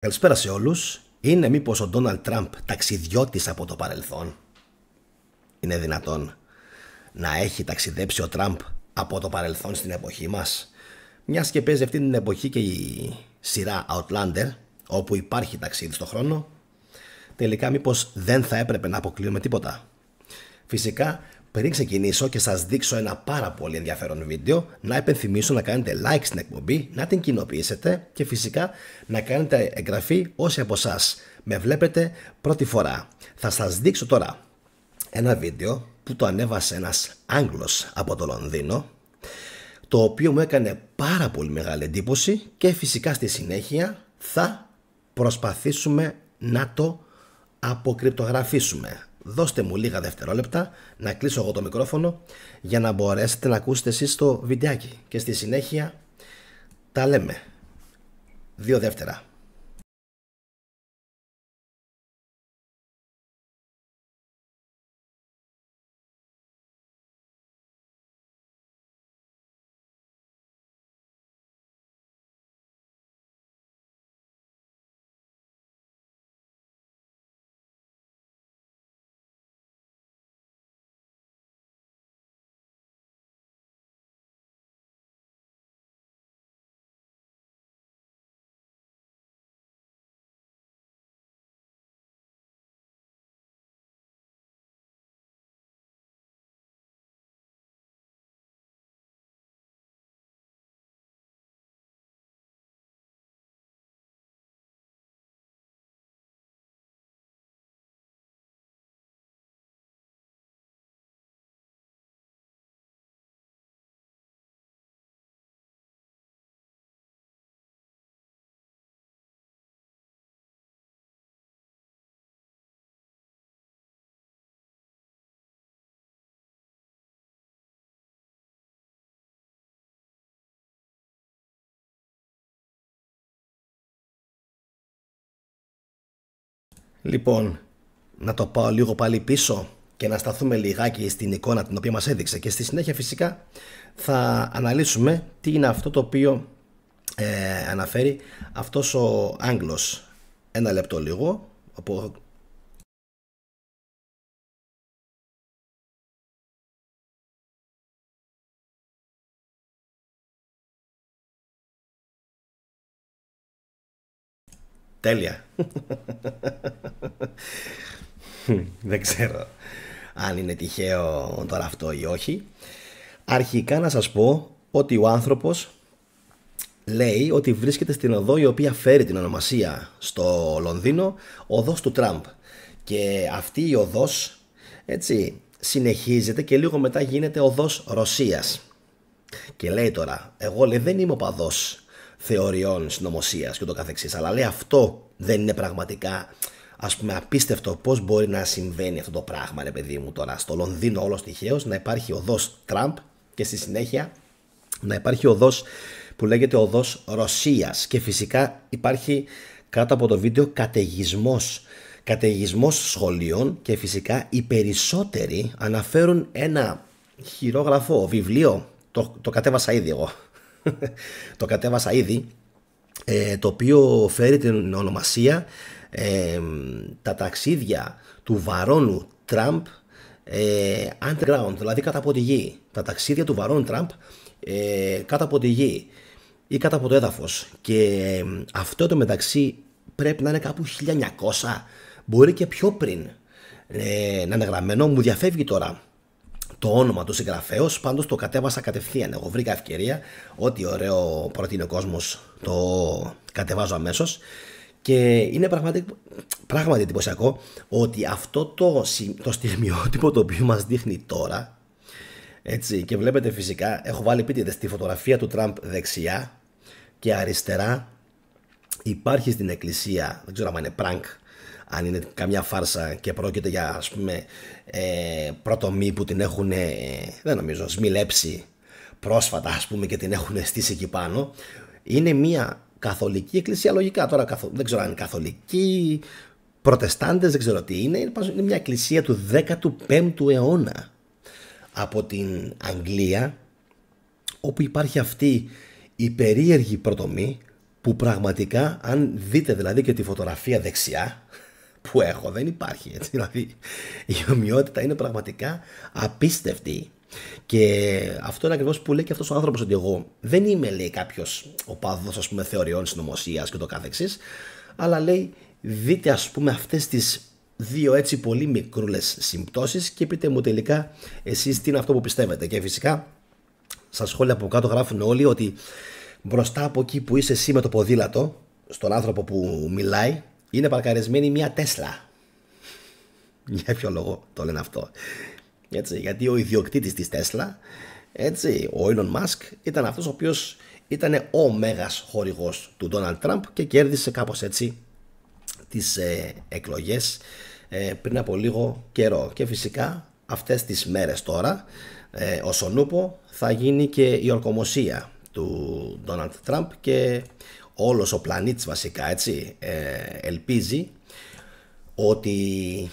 Καλησπέρα σε όλους. Είναι μήπως ο Ντόναλντ Τραμπ ταξιδιώτης από το παρελθόν? Είναι δυνατόν να έχει ταξιδέψει ο Τραμπ από το παρελθόν στην εποχή μας? Μιας και παίζει αυτή την εποχή και η σειρά Outlander, όπου υπάρχει ταξίδι στο χρόνο, τελικά μήπως δεν θα έπρεπε να αποκλείουμε τίποτα? Φυσικά, πριν ξεκινήσω και σας δείξω ένα πάρα πολύ ενδιαφέρον βίντεο, να υπενθυμίσω να κάνετε like στην εκπομπή, να την κοινοποιήσετε και φυσικά να κάνετε εγγραφή όσοι από εσάς με βλέπετε πρώτη φορά. Θα σας δείξω τώρα ένα βίντεο που το ανέβασε ένας Άγγλος από το Λονδίνο, το οποίο μου έκανε πάρα πολύ μεγάλη εντύπωση και φυσικά στη συνέχεια θα προσπαθήσουμε να το αποκρυπτογραφήσουμε. Δώστε μου λίγα δευτερόλεπτα να κλείσω εγώ το μικρόφωνο για να μπορέσετε να ακούσετε εσείς το βιντεάκι και στη συνέχεια τα λέμε. 2 δεύτερα. Λοιπόν, να το πάω λίγο πάλι πίσω και να σταθούμε λιγάκι στην εικόνα την οποία μας έδειξε και στη συνέχεια φυσικά θα αναλύσουμε τι είναι αυτό το οποίο αναφέρει αυτός ο Άγγλος. Ένα λεπτό λίγο. Τέλεια. Δεν ξέρω αν είναι τυχαίο τώρα αυτό ή όχι. Αρχικά να σας πω ότι ο άνθρωπος λέει ότι βρίσκεται στην οδό η οποία φέρει την ονομασία στο Λονδίνο, οδός του Τραμπ. Και αυτή η οδός έτσι συνεχίζεται και λίγο μετά γίνεται οδός Ρωσίας. Και λέει τώρα, εγώ λέει δεν είμαι οπαδός θεωριών συνωμοσίας και το καθεξής, αλλά λέει αυτό δεν είναι πραγματικά, ας πούμε, απίστευτο πώς μπορεί να συμβαίνει αυτό το πράγμα, ρε παιδί μου, τώρα στο Λονδίνο όλος τυχαίως να υπάρχει οδός Τραμπ και στη συνέχεια να υπάρχει οδός που λέγεται οδός Ρωσίας και φυσικά υπάρχει κάτω από το βίντεο καταιγισμός σχολείων και φυσικά οι περισσότεροι αναφέρουν ένα χειρόγραφο βιβλίο, το κατέβασα ήδη εγώ. Το κατέβασα ήδη, το οποίο φέρει την ονομασία τα ταξίδια του βαρώνου Τραμπ underground, δηλαδή κάτω από τη γη. Τα ταξίδια του βαρώνου Τραμπ κάτω από τη γη ή κάτω από το έδαφος. Και αυτό το μεταξύ πρέπει να είναι κάπου 1900, μπορεί και πιο πριν να είναι γραμμένο. Μου διαφεύγει τώρα το όνομα του συγγραφέως, πάντως το κατέβασα κατευθείαν. Εγώ βρήκα ευκαιρία, ό,τι ωραίο προτείνει ο κόσμος το κατεβάζω αμέσως. Και είναι πράγματι εντυπωσιακό ότι αυτό το στιγμιότυπο το οποίο μας δείχνει τώρα, έτσι, και βλέπετε φυσικά έχω βάλει επίτηδες τη φωτογραφία του Τραμπ δεξιά και αριστερά υπάρχει στην εκκλησία, δεν ξέρω αν είναι prank, αν είναι καμιά φάρσα και πρόκειται για, ας πούμε, πρωτομή που την έχουν, δεν νομίζω, σμιλέψει πρόσφατα, ας πούμε, και την έχουν στήσει εκεί πάνω. Είναι μια καθολική εκκλησία, λογικά. Τώρα δεν ξέρω αν είναι καθολική, προτεστάντες, δεν ξέρω τι είναι. Είναι μια εκκλησία του 15ου αιώνα από την Αγγλία, όπου υπάρχει αυτή η περίεργη πρωτομή που πραγματικά, αν δείτε δηλαδή και τη φωτογραφία δεξιά που έχω, δεν υπάρχει έτσι, δηλαδή η ομοιότητα είναι πραγματικά απίστευτη. Και αυτό είναι ακριβώς που λέει και αυτός ο άνθρωπος, ότι εγώ δεν είμαι, λέει, κάποιος οπαδός, ας πούμε, θεωριών συνωμοσίας και το καθεξής, αλλά λέει δείτε, ας πούμε, αυτές τις δύο έτσι πολύ μικρούλες συμπτώσεις και πείτε μου τελικά εσείς τι είναι αυτό που πιστεύετε. Και φυσικά στα σχόλια από κάτω γράφουν όλοι ότι μπροστά από εκεί που είσαι εσύ με το ποδήλατο, στον άνθρωπο που μιλάει, είναι παρκαρισμένη μια Τέσλα. Για ποιο λόγο το λένε αυτό? Έτσι, γιατί ο ιδιοκτήτης της Τέσλα, έτσι, ο Elon Musk, ήταν αυτός ο οποίος ήταν ο μέγας χορηγός του Donald Trump και κέρδισε κάπως έτσι τις εκλογές πριν από λίγο καιρό. Και φυσικά αυτές τις μέρες τώρα, όσον ούπο, θα γίνει και η ορκομοσία του Donald Trump και όλος ο πλανήτης βασικά, έτσι, ελπίζει ότι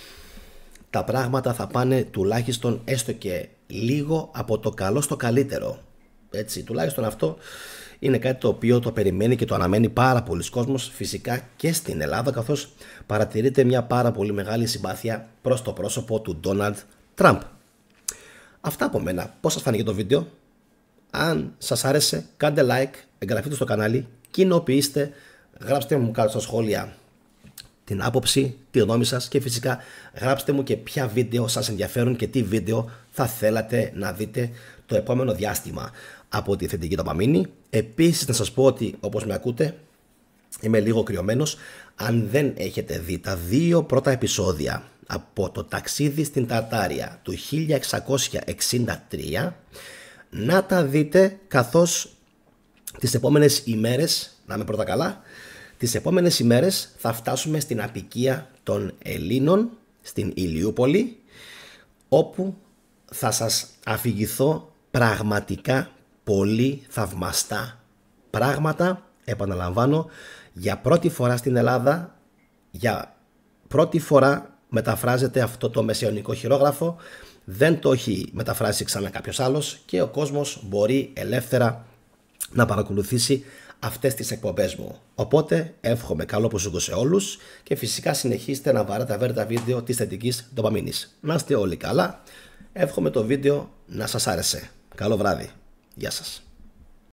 τα πράγματα θα πάνε τουλάχιστον έστω και λίγο από το καλό στο καλύτερο. Έτσι, τουλάχιστον αυτό είναι κάτι το οποίο το περιμένει και το αναμένει πάρα πολλοί κόσμος, φυσικά και στην Ελλάδα, καθώς παρατηρείται μια πάρα πολύ μεγάλη συμπάθεια προς το πρόσωπο του Donald Trump. Αυτά από μένα. Πώς σας φάνηκε το βίντεο? Αν σας άρεσε, κάντε like, εγγραφείτε στο κανάλι, κοινοποιήστε, γράψτε μου κάτω στα σχόλια την άποψη, τη γνώμη σας και φυσικά γράψτε μου και ποια βίντεο σας ενδιαφέρουν και τι βίντεο θα θέλατε να δείτε το επόμενο διάστημα από τη Θετική Δοπαμίνη. Επίσης να σας πω ότι, όπως με ακούτε, είμαι λίγο κρυωμένος. Αν δεν έχετε δει τα δύο πρώτα επεισόδια από το ταξίδι στην Ταρτάρια του 1663, να τα δείτε, καθώς τις επόμενες ημέρες, να είμαι πρώτα καλά, τις επόμενες ημέρες θα φτάσουμε στην αποικία των Ελλήνων, στην Ηλιούπολη, όπου θα σας αφηγηθώ πραγματικά πολύ θαυμαστά πράγματα. Επαναλαμβάνω, για πρώτη φορά στην Ελλάδα, για πρώτη φορά μεταφράζεται αυτό το μεσαιωνικό χειρόγραφο. Δεν το έχει μεταφράσει ξανά κάποιος άλλος και ο κόσμος μπορεί ελεύθερα να παρακολουθήσει αυτές τις εκπομπές μου. Οπότε εύχομαι καλό προσούγκο σε όλους και φυσικά συνεχίστε να βαράτε τα βίντεο της Θετικής Δοπαμίνης. Να είστε όλοι καλά. Εύχομαι το βίντεο να σας άρεσε. Καλό βράδυ. Γεια σας.